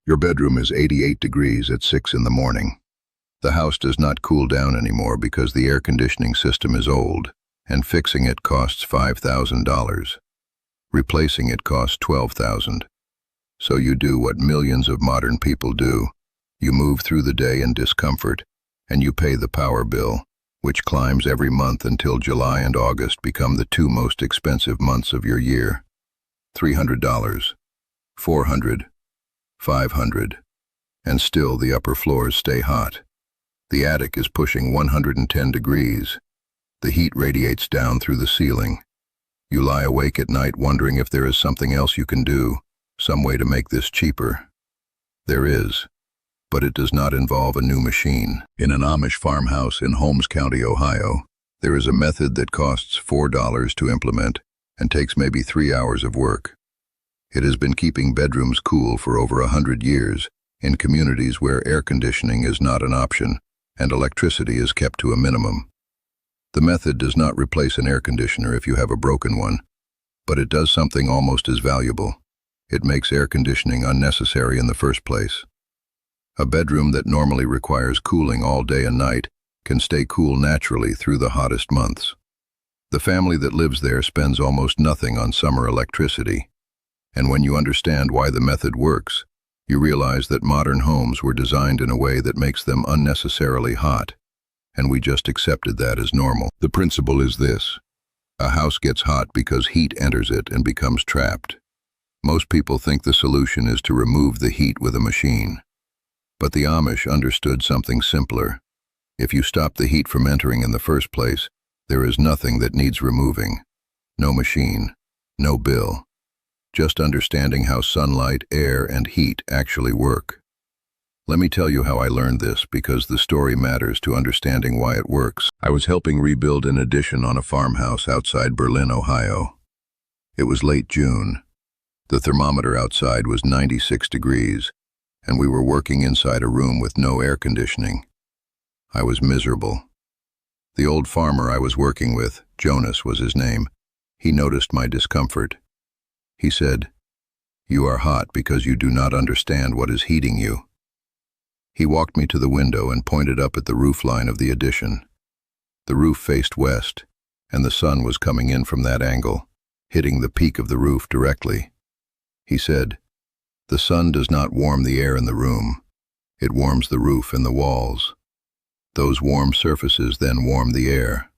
Your bedroom is 88 degrees at 6 in the morning. The house does not cool down anymore because the air conditioning system is old, and fixing it costs $5,000. Replacing it costs $12,000. So you do what millions of modern people do. You move through the day in discomfort, and you pay the power bill, which climbs every month until July and August become the two most expensive months of your year. $300, $400, $500, and still the upper floors stay hot. The attic is pushing 110 degrees. The heat radiates down through the ceiling. You lie awake at night wondering if there is something else you can do, some way to make this cheaper. There is, but it does not involve a new machine. In an Amish farmhouse in Holmes County, Ohio, there is a method that costs $4 to implement and takes maybe 3 hours of work. It has been keeping bedrooms cool for over 100 years in communities where air conditioning is not an option and electricity is kept to a minimum. The method does not replace an air conditioner if you have a broken one, but it does something almost as valuable. It makes air conditioning unnecessary in the first place. A bedroom that normally requires cooling all day and night can stay cool naturally through the hottest months. The family that lives there spends almost nothing on summer electricity, and when you understand why the method works, you realize that modern homes were designed in a way that makes them unnecessarily hot, and we just accepted that as normal. The principle is this: a house gets hot because heat enters it and becomes trapped. Most people think the solution is to remove the heat with a machine. But the Amish understood something simpler. If you stop the heat from entering in the first place, there is nothing that needs removing. No machine, no bill. Just understanding how sunlight, air, and heat actually work. Let me tell you how I learned this, because the story matters to understanding why it works. I was helping rebuild an addition on a farmhouse outside Berlin, Ohio. It was late June. The thermometer outside was 96 degrees, and we were working inside a room with no air conditioning. I was miserable. The old farmer I was working with, Jonas was his name, he noticed my discomfort. He said, "You are hot because you do not understand what is heating you." He walked me to the window and pointed up at the roofline of the addition. The roof faced west, and the sun was coming in from that angle, hitting the peak of the roof directly. He said, "The sun does not warm the air in the room. It warms the roof and the walls. Those warm surfaces then warm the air.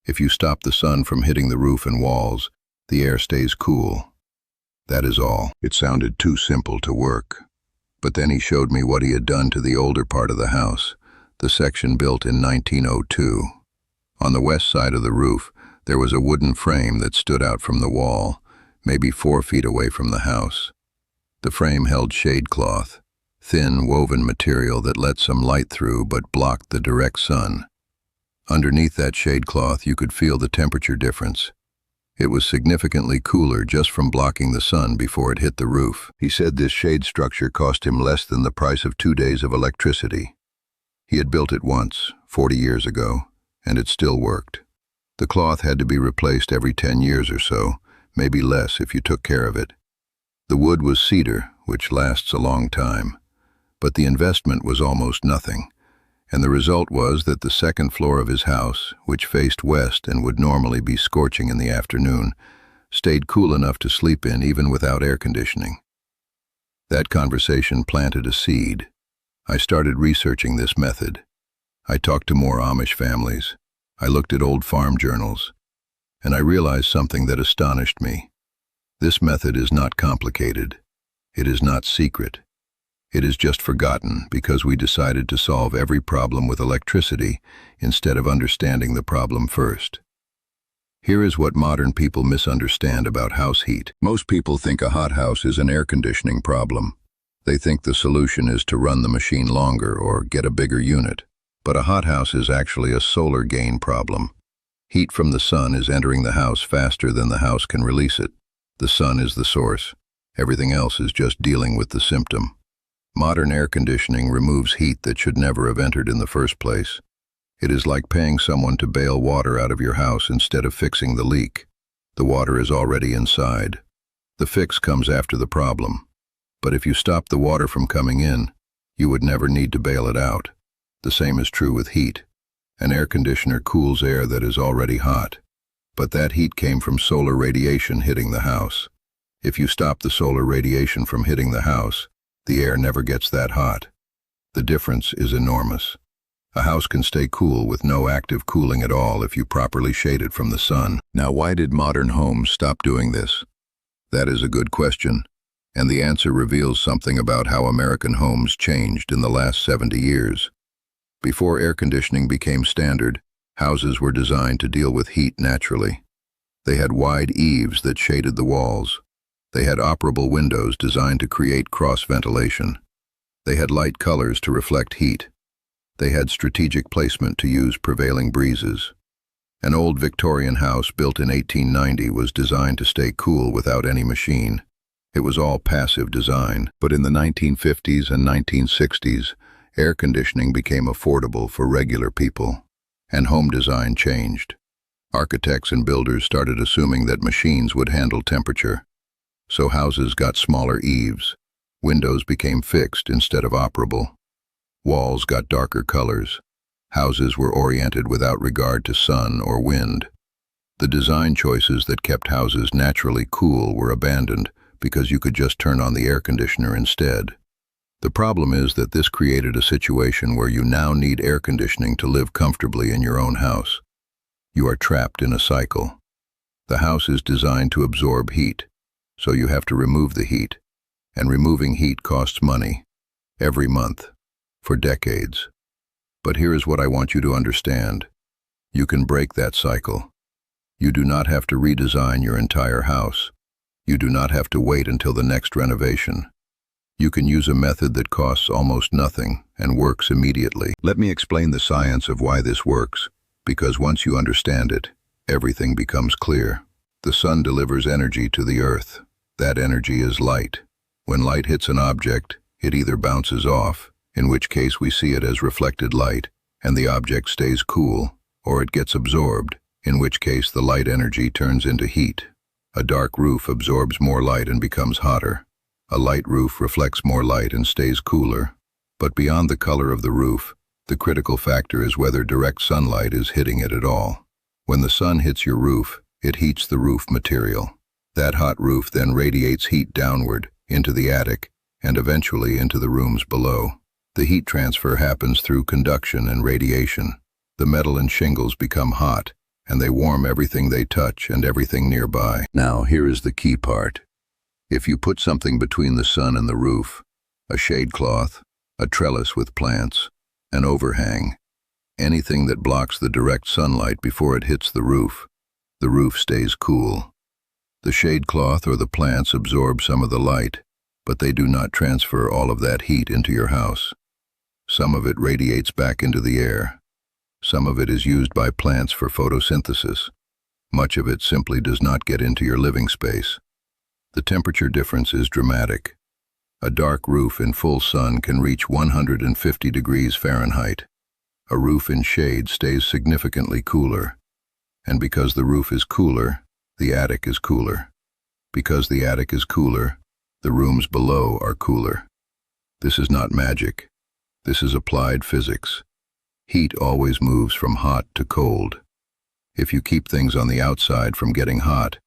If you stop the sun from hitting the roof and walls, the air stays cool. That is all." It sounded too simple to work. But then he showed me what he had done to the older part of the house, the section built in 1902. On the west side of the roof, there was a wooden frame that stood out from the wall, maybe 4 feet away from the house. The frame held shade cloth, thin woven material that let some light through but blocked the direct sun. Underneath that shade cloth, you could feel the temperature difference. It was significantly cooler just from blocking the sun before it hit the roof. He said this shade structure cost him less than the price of 2 days of electricity. He had built it once, 40 years ago, and it still worked. The cloth had to be replaced every 10 years or so, maybe less if you took care of it. The wood was cedar, which lasts a long time, but the investment was almost nothing. And the result was that the second floor of his house, which faced west and would normally be scorching in the afternoon, stayed cool enough to sleep in even without air conditioning. That conversation planted a seed. I started researching this method. I talked to more Amish families. I looked at old farm journals, and I realized something that astonished me. This method is not complicated. It is not secret. It is just forgotten because we decided to solve every problem with electricity instead of understanding the problem first. Here is what modern people misunderstand about house heat. Most people think a hot house is an air conditioning problem. They think the solution is to run the machine longer or get a bigger unit. But a hot house is actually a solar gain problem. Heat from the sun is entering the house faster than the house can release it. The sun is the source. Everything else is just dealing with the symptom. Modern air conditioning removes heat that should never have entered in the first place. It is like paying someone to bail water out of your house instead of fixing the leak. The water is already inside. The fix comes after the problem. But if you stop the water from coming in, you would never need to bail it out. The same is true with heat. An air conditioner cools air that is already hot, but that heat came from solar radiation hitting the house. If you stop the solar radiation from hitting the house, the air never gets that hot. The difference is enormous. A house can stay cool with no active cooling at all if you properly shade it from the sun. Now, why did modern homes stop doing this? That is a good question, and the answer reveals something about how American homes changed in the last 70 years. Before air conditioning became standard, houses were designed to deal with heat naturally. They had wide eaves that shaded the walls. They had operable windows designed to create cross-ventilation. They had light colors to reflect heat. They had strategic placement to use prevailing breezes. An old Victorian house built in 1890 was designed to stay cool without any machine. It was all passive design. But in the 1950s and 1960s, air conditioning became affordable for regular people, and home design changed. Architects and builders started assuming that machines would handle temperature. So houses got smaller eaves. Windows became fixed instead of operable. Walls got darker colors. Houses were oriented without regard to sun or wind. The design choices that kept houses naturally cool were abandoned because you could just turn on the air conditioner instead. The problem is that this created a situation where you now need air conditioning to live comfortably in your own house. You are trapped in a cycle. The house is designed to absorb heat, so you have to remove the heat, and removing heat costs money, every month, for decades. But here is what I want you to understand. You can break that cycle. You do not have to redesign your entire house. You do not have to wait until the next renovation. You can use a method that costs almost nothing and works immediately. Let me explain the science of why this works, because once you understand it, everything becomes clear. The sun delivers energy to the earth. That energy is light. When light hits an object, it either bounces off, in which case we see it as reflected light, and the object stays cool, or it gets absorbed, in which case the light energy turns into heat. A dark roof absorbs more light and becomes hotter. A light roof reflects more light and stays cooler. But beyond the color of the roof, the critical factor is whether direct sunlight is hitting it at all. When the sun hits your roof, it heats the roof material. That hot roof then radiates heat downward, into the attic, and eventually into the rooms below. The heat transfer happens through conduction and radiation. The metal and shingles become hot, and they warm everything they touch and everything nearby. Now, here is the key part. If you put something between the sun and the roof, a shade cloth, a trellis with plants, an overhang, anything that blocks the direct sunlight before it hits the roof stays cool. The shade cloth or the plants absorb some of the light, but they do not transfer all of that heat into your house. Some of it radiates back into the air. Some of it is used by plants for photosynthesis. Much of it simply does not get into your living space. The temperature difference is dramatic. A dark roof in full sun can reach 150 degrees Fahrenheit. A roof in shade stays significantly cooler. And because the roof is cooler, the attic is cooler. Because the attic is cooler, the rooms below are cooler. This is not magic. This is applied physics. Heat always moves from hot to cold. If you keep things on the outside from getting hot,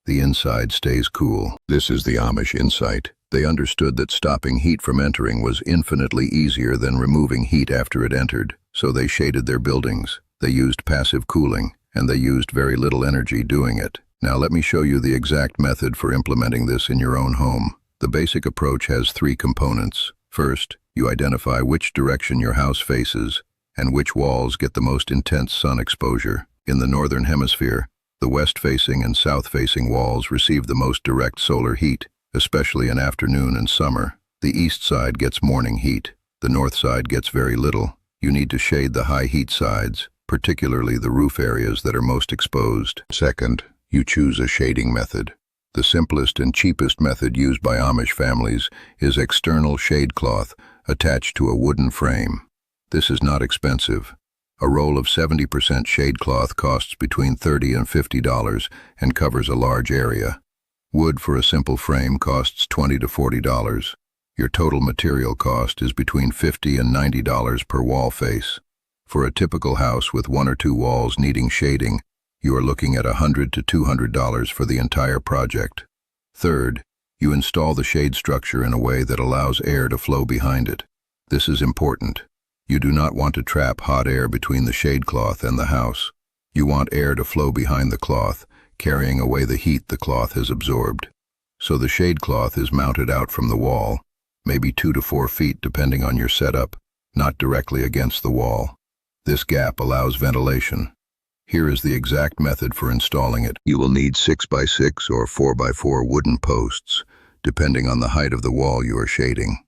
the inside stays cool. This is the Amish insight. They understood that stopping heat from entering was infinitely easier than removing heat after it entered, so they shaded their buildings. They used passive cooling, and they used very little energy doing it. Now let me show you the exact method for implementing this in your own home. The basic approach has 3 components. First, you identify which direction your house faces and which walls get the most intense sun exposure. In the northern hemisphere, the west-facing and south-facing walls receive the most direct solar heat, especially in afternoon and summer. The east side gets morning heat. The north side gets very little. You need to shade the high heat sides, particularly the roof areas that are most exposed. Second, you choose a shading method. The simplest and cheapest method used by Amish families is external shade cloth attached to a wooden frame. This is not expensive. A roll of 70% shade cloth costs between $30 and $50 and covers a large area. Wood for a simple frame costs $20 to $40. Your total material cost is between $50 and $90 per wall face. For a typical house with one or two walls needing shading, you are looking at $100 to $200 for the entire project. Third, you install the shade structure in a way that allows air to flow behind it. This is important. You do not want to trap hot air between the shade cloth and the house. You want air to flow behind the cloth, carrying away the heat the cloth has absorbed. So the shade cloth is mounted out from the wall, maybe 2 to 4 feet depending on your setup, not directly against the wall. This gap allows ventilation. Here is the exact method for installing it. You will need 6x6 or 4x4 wooden posts, depending on the height of the wall you are shading.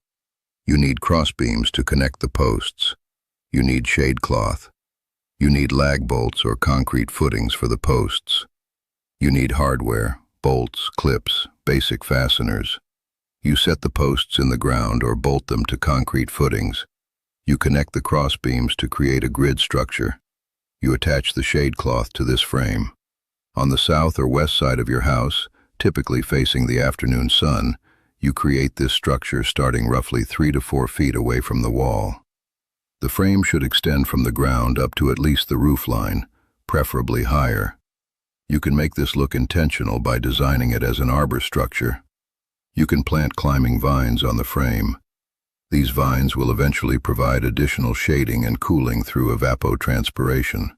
You need crossbeams to connect the posts. You need shade cloth. You need lag bolts or concrete footings for the posts. You need hardware, bolts, clips, basic fasteners. You set the posts in the ground or bolt them to concrete footings. You connect the crossbeams to create a grid structure. You attach the shade cloth to this frame. On the south or west side of your house, typically facing the afternoon sun, you create this structure starting roughly 3 to 4 feet away from the wall. The frame should extend from the ground up to at least the roof line, preferably higher. You can make this look intentional by designing it as an arbor structure. You can plant climbing vines on the frame. These vines will eventually provide additional shading and cooling through evapotranspiration.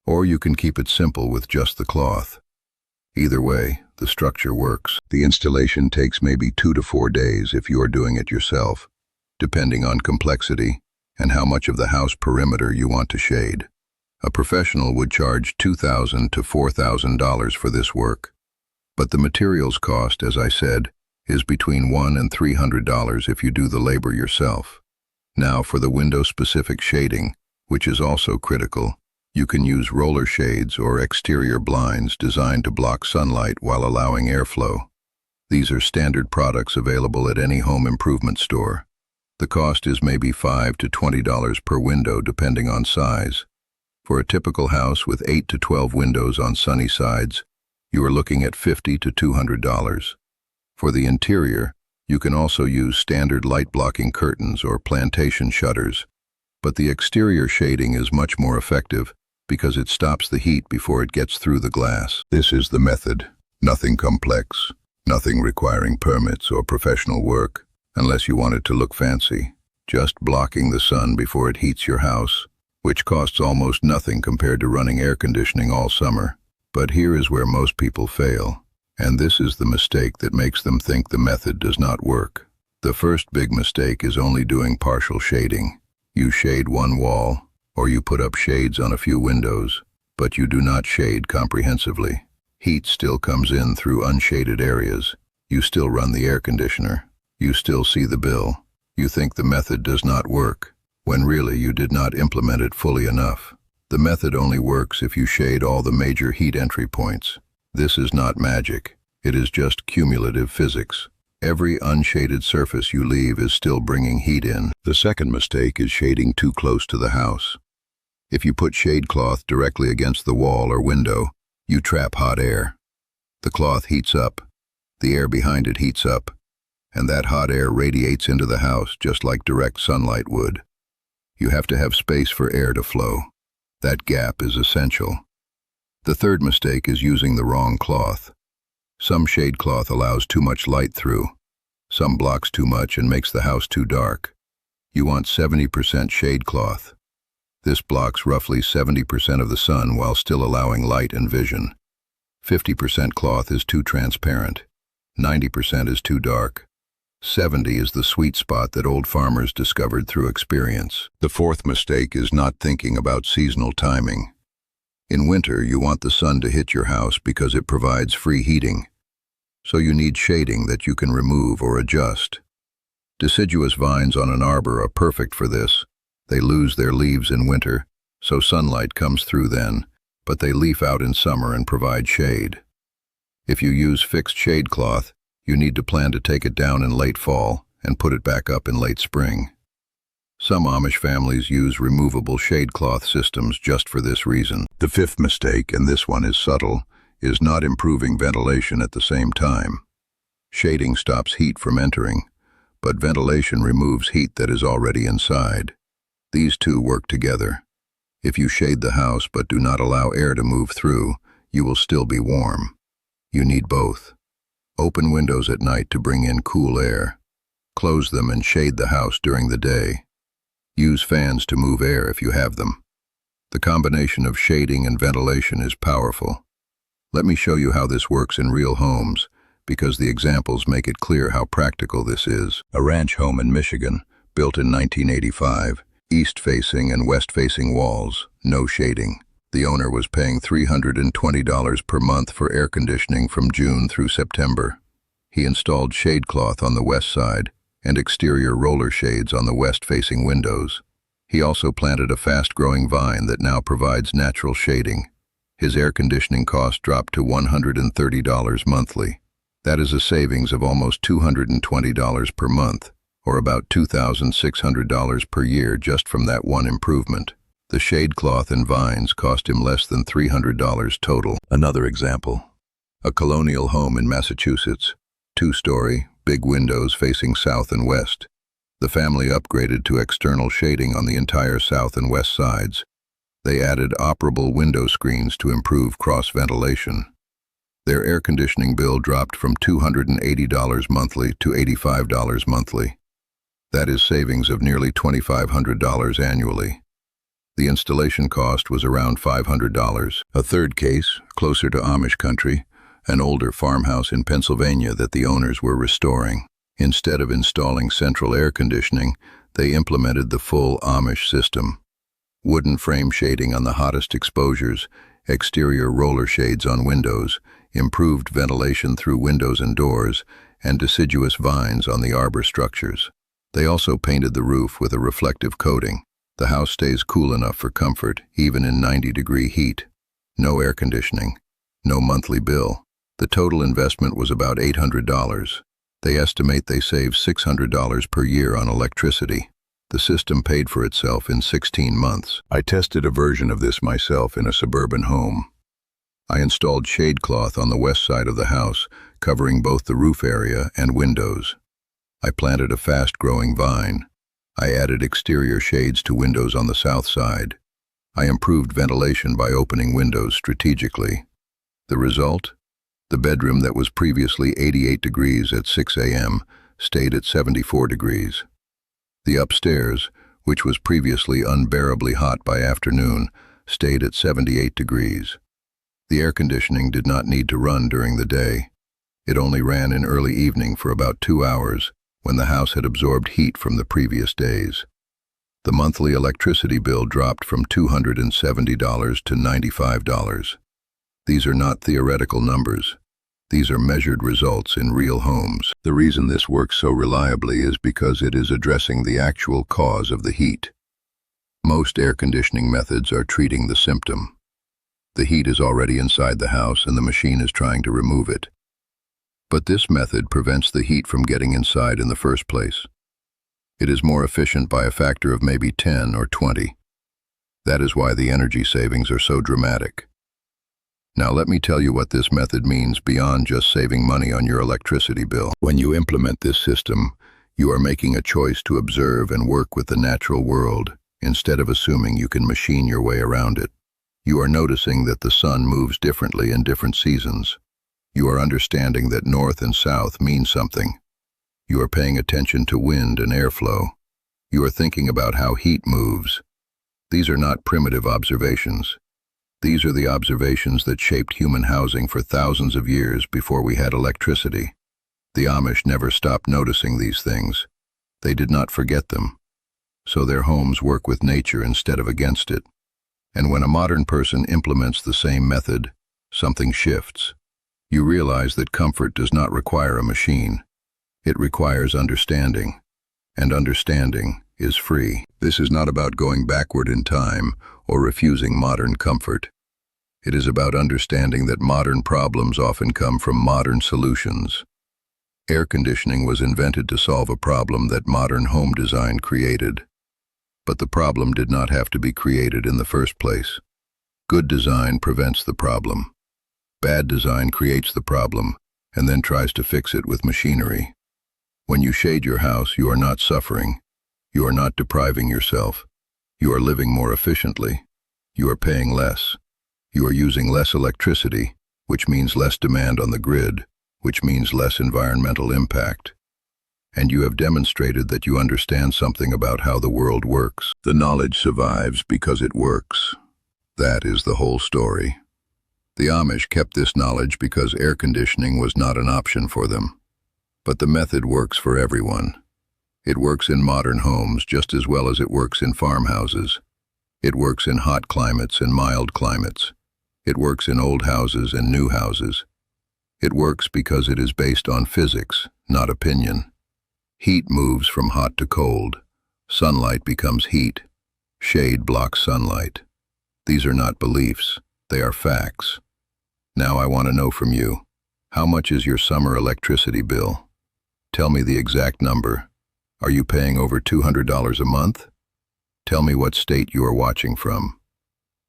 Or you can keep it simple with just the cloth. Either way, the structure works. The installation takes maybe 2 to 4 days if you are doing it yourself, depending on complexity and how much of the house perimeter you want to shade. A professional would charge $2,000 to $4,000 for this work. But the materials cost, as I said, is between $100 and $300 if you do the labor yourself. Now for the window-specific shading, which is also critical, you can use roller shades or exterior blinds designed to block sunlight while allowing airflow. These are standard products available at any home improvement store. The cost is maybe $5 to $20 per window depending on size. For a typical house with 8 to 12 windows on sunny sides, you are looking at $50 to $200. For the interior, you can also use standard light-blocking curtains or plantation shutters, but the exterior shading is much more effective because it stops the heat before it gets through the glass. This is the method. Nothing complex, nothing requiring permits or professional work, unless you want it to look fancy. Just blocking the sun before it heats your house, which costs almost nothing compared to running air conditioning all summer. But here is where most people fail. And this is the mistake that makes them think the method does not work. The first big mistake is only doing partial shading. You shade one wall, or you put up shades on a few windows, but you do not shade comprehensively. Heat still comes in through unshaded areas. You still run the air conditioner. You still see the bill. You think the method does not work, when really you did not implement it fully enough. The method only works if you shade all the major heat entry points. This is not magic. It is just cumulative physics. Every unshaded surface you leave is still bringing heat in. The second mistake is shading too close to the house. If you put shade cloth directly against the wall or window, you trap hot air. The cloth heats up. The air behind it heats up. And that hot air radiates into the house just like direct sunlight would. You have to have space for air to flow. That gap is essential. The third mistake is using the wrong cloth. Some shade cloth allows too much light through. Some blocks too much and makes the house too dark. You want 70% shade cloth. This blocks roughly 70% of the sun while still allowing light and vision. 50% cloth is too transparent. 90% is too dark. 70 is the sweet spot that old farmers discovered through experience. The fourth mistake is not thinking about seasonal timing. In winter, you want the sun to hit your house because it provides free heating. So you need shading that you can remove or adjust. Deciduous vines on an arbor are perfect for this. They lose their leaves in winter, so sunlight comes through then, but they leaf out in summer and provide shade. If you use fixed shade cloth, you need to plan to take it down in late fall and put it back up in late spring. Some Amish families use removable shade cloth systems just for this reason. The fifth mistake, and this one is subtle, is not improving ventilation at the same time. Shading stops heat from entering, but ventilation removes heat that is already inside. These two work together. If you shade the house but do not allow air to move through, you will still be warm. You need both. Open windows at night to bring in cool air. Close them and shade the house during the day. Use fans to move air if you have them. The combination of shading and ventilation is powerful. Let me show you how this works in real homes, because the examples make it clear how practical this is. A ranch home in Michigan, built in 1985, east-facing and west-facing walls, no shading. The owner was paying $320 per month for air conditioning from June through September. He installed shade cloth on the west side and exterior roller shades on the west-facing windows. He also planted a fast-growing vine that now provides natural shading. His air conditioning cost dropped to $130 monthly. That is a savings of almost $220 per month, or about $2,600 per year just from that one improvement. The shade cloth and vines cost him less than $300 total. Another example. A colonial home in Massachusetts, 2-story, big windows facing south and west. The family upgraded to external shading on the entire south and west sides. They added operable window screens to improve cross-ventilation. Their air conditioning bill dropped from $280 monthly to $85 monthly. That is savings of nearly $2,500 annually. The installation cost was around $500. A third case, closer to Amish country, an older farmhouse in Pennsylvania that the owners were restoring. Instead of installing central air conditioning, they implemented the full Amish system. Wooden frame shading on the hottest exposures, exterior roller shades on windows, improved ventilation through windows and doors, and deciduous vines on the arbor structures. They also painted the roof with a reflective coating. The house stays cool enough for comfort, even in 90-degree heat. No air conditioning, no monthly bill. The total investment was about $800. They estimate they save $600 per year on electricity. The system paid for itself in 16 months. I tested a version of this myself in a suburban home. I installed shade cloth on the west side of the house, covering both the roof area and windows. I planted a fast-growing vine. I added exterior shades to windows on the south side. I improved ventilation by opening windows strategically. The result? The bedroom that was previously 88 degrees at 6 a.m. stayed at 74 degrees. The upstairs, which was previously unbearably hot by afternoon, stayed at 78 degrees. The air conditioning did not need to run during the day. It only ran in early evening for about 2 hours, when the house had absorbed heat from the previous days. The monthly electricity bill dropped from $270 to $95. These are not theoretical numbers. These are measured results in real homes. The reason this works so reliably is because it is addressing the actual cause of the heat. Most air conditioning methods are treating the symptom. The heat is already inside the house and the machine is trying to remove it. But this method prevents the heat from getting inside in the first place. It is more efficient by a factor of maybe 10 or 20. That is why the energy savings are so dramatic. Now let me tell you what this method means beyond just saving money on your electricity bill. When you implement this system, you are making a choice to observe and work with the natural world, instead of assuming you can machine your way around it. You are noticing that the sun moves differently in different seasons. You are understanding that north and south mean something. You are paying attention to wind and airflow. You are thinking about how heat moves. These are not primitive observations. These are the observations that shaped human housing for thousands of years before we had electricity. The Amish never stopped noticing these things. They did not forget them. So their homes work with nature instead of against it. And when a modern person implements the same method, something shifts. You realize that comfort does not require a machine. It requires understanding. And understanding is free. This is not about going backward in time or refusing modern comfort. It is about understanding that modern problems often come from modern solutions. Air conditioning was invented to solve a problem that modern home design created. But the problem did not have to be created in the first place. Good design prevents the problem. Bad design creates the problem and then tries to fix it with machinery. When you shade your house, you are not suffering. You are not depriving yourself. You are living more efficiently. You are paying less. You are using less electricity, which means less demand on the grid, which means less environmental impact. And you have demonstrated that you understand something about how the world works. The knowledge survives because it works. That is the whole story. The Amish kept this knowledge because air conditioning was not an option for them. But the method works for everyone. It works in modern homes just as well as it works in farmhouses. It works in hot climates and mild climates. It works in old houses and new houses. It works because it is based on physics, not opinion. Heat moves from hot to cold. Sunlight becomes heat. Shade blocks sunlight. These are not beliefs, they are facts. Now I want to know from you, how much is your summer electricity bill? Tell me the exact number. Are you paying over $200 a month? Tell me what state you are watching from.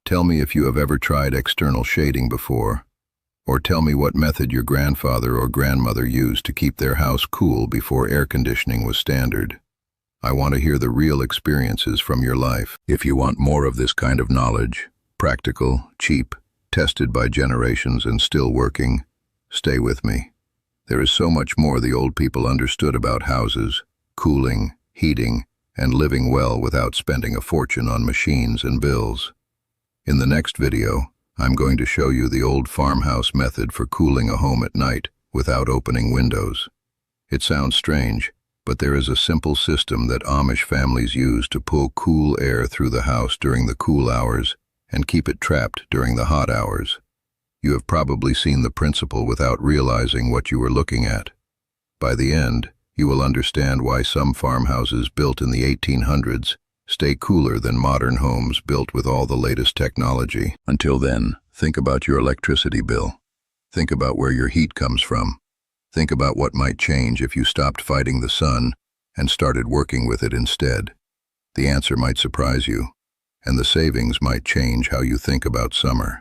Tell me if you have ever tried external shading before. Or tell me what method your grandfather or grandmother used to keep their house cool before air conditioning was standard. I want to hear the real experiences from your life. If you want more of this kind of knowledge, practical, cheap, tested by generations and still working, stay with me. There is so much more the old people understood about houses, cooling, heating, and living well without spending a fortune on machines and bills. In the next video, I'm going to show you the old farmhouse method for cooling a home at night without opening windows. It sounds strange, but there is a simple system that Amish families use to pull cool air through the house during the cool hours and keep it trapped during the hot hours. You have probably seen the principle without realizing what you were looking at. By the end, you will understand why some farmhouses built in the 1800s stay cooler than modern homes built with all the latest technology. Until then, think about your electricity bill. Think about where your heat comes from. Think about what might change if you stopped fighting the sun and started working with it instead. The answer might surprise you, and the savings might change how you think about summer.